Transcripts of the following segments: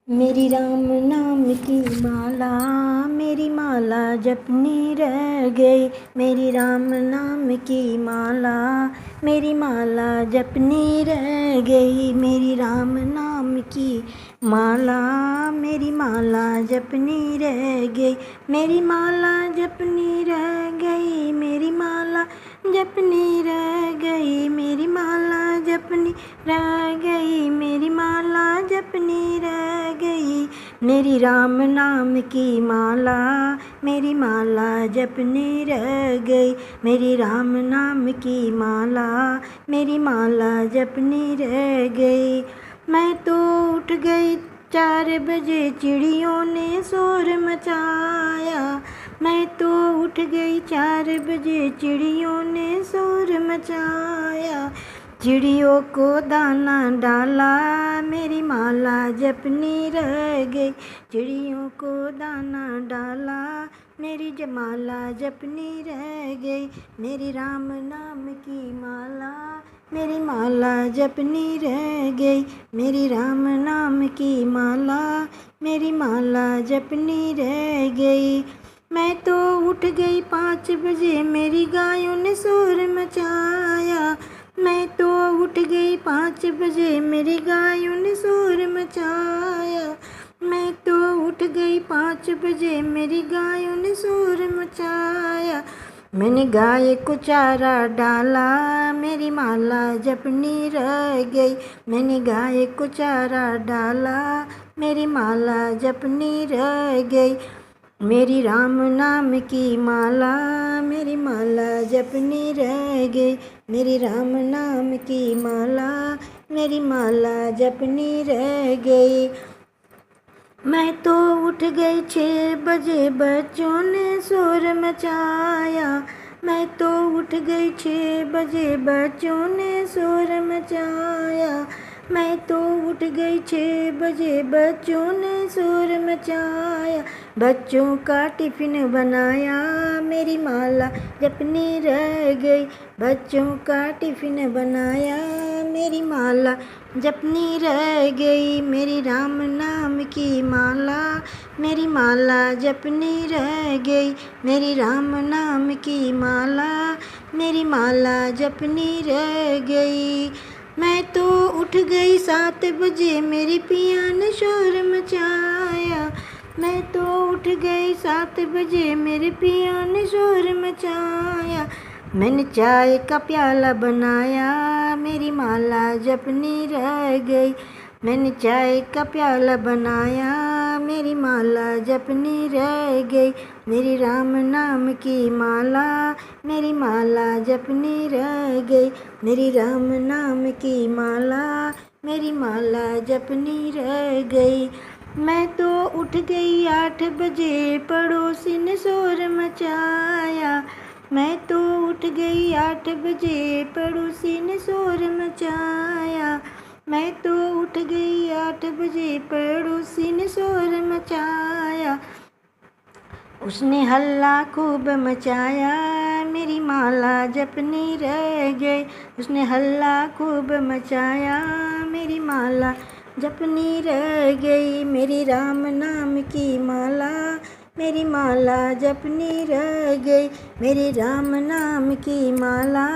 मेरी राम नाम की माला, मेरी माला जपनी रह गई। मेरी राम नाम की माला, मेरी माला जपनी रह गई। मेरी राम नाम की माला, मेरी माला जपनी रह गई। मेरी माला जपनी रह गई, मेरी माला जपनी रह गई। मेरी माला जपनी रह गई, मेरी माला जपनी रह गई। मेरी राम नाम की माला, मेरी माला जपनी रह गई। मेरी राम नाम की माला, मेरी माला जपनी रह गई। मैं तो उठ गई 4 बजे, चिड़ियों ने शोर मचाया। मैं तो उठ गई 4 बजे, चिड़ियों ने शोर मचाया। चिड़ियों को दाना डाला, मेरी माला जपनी रह गई। चिड़ियों को दाना डाला, मेरी माला जपनी रह गई। मेरी राम नाम की माला, मेरी माला जपनी रह गई। मेरी राम नाम की माला, मेरी माला जपनी रह गई। मैं तो उठ गई 5 बजे, मेरी गायों ने शोर मचाया। मैं तो उठ गई 5 बजे, मेरी गायों ने शोर मचाया। मैं तो उठ गई 5 बजे, मेरी गायों ने शोर मचाया। मैंने गाय को चारा डाला, मेरी माला जपनी रह गई। मैंने गाय को चारा डाला, मेरी माला जपनी रह गई। मेरी राम नाम की माला, मेरी माला जपनी रह गई। मेरी राम नाम की माला, मेरी माला जपनी रह गई। मैं तो उठ गई 6 बजे, बच्चों ने शोर मचाया। मैं तो उठ गई 6 बजे, बच्चों ने शोर मचाया। मैं तो उठ गई 6 बजे, बच्चों ने शोर मचाया। बच्चों का टिफ़िन बनाया, मेरी माला जपनी रह गई। बच्चों का टिफ़िन बनाया, मेरी माला जपनी रह गई। मेरी राम नाम की माला, मेरी माला जपनी रह गई। मेरी राम नाम की माला, मेरी माला जपनी रह गई। मैं तो उठ गई 7 बजे, मेरी पिया ने शोर मचाया। मैं तो उठ गई 7 बजे, मेरे पिया ने शोर मचाया। मैंने चाय का प्याला बनाया, मेरी माला जपनी रह गई। मैंने चाय का प्याला बनाया, मेरी माला जपनी रह गई। मेरी राम नाम की माला, मेरी माला जपनी रह गई। मेरी राम नाम की माला, मेरी माला जपनी रह गई। मैं तो उठ गई 8 बजे, पड़ोसी ने शोर मचाया। मैं तो उठ गई 8 बजे, पड़ोसी ने शोर मचाया। मैं तो उठ गई 8 बजे, पड़ोसी ने शोर मचाया। उसने हल्ला खूब मचाया, मेरी माला जपनी रह गई। उसने हल्ला खूब मचाया, मेरी माला जपनी रह गई। मेरी राम नाम की माला, मेरी माला जपनी रह गई। मेरी राम नाम की माला,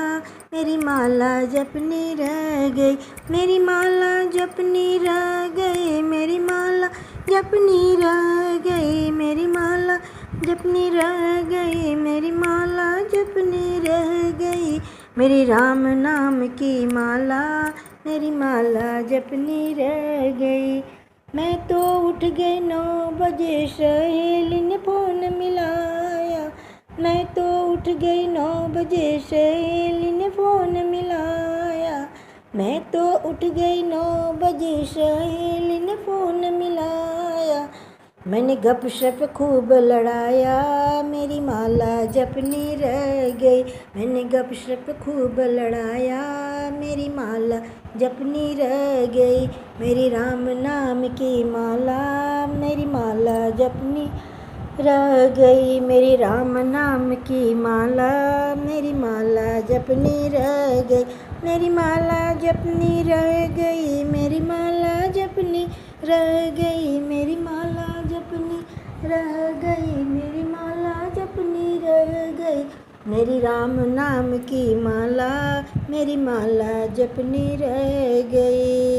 मेरी माला जपनी रह गई। मेरी माला जपनी रह गई, मेरी माला जपनी रह गई। मेरी माला जपनी रह गई, मेरी माला जपनी रह गई। मेरी राम नाम की माला, मेरी माला जपनी रह गई। मैं तो उठ गई 9 बजे, सहेली ने फ़ोन मिलाया। मैं तो उठ गई 9 बजे, सहेली ने फ़ोन मिलाया। मैं तो उठ गई 9 बजे, सहेली ने फ़ोन मिलाया। मैंने गपशप खूब लड़ाया, मेरी माला जपनी रह गई। मैंने गपशप खूब लड़ाया, मेरी माला जपनी रह गई। मेरी राम नाम की माला, मेरी माला जपनी रह गई। मेरी राम नाम की माला, मेरी माला जपनी रह गई। मेरी माला जपनी रह गई, मेरी माला जपनी रह गई, मेरी माला जपनी रह गई, मेरी माला जपनी रह गई, मेरी राम नाम की माला, मेरी माला जपनी रह गई।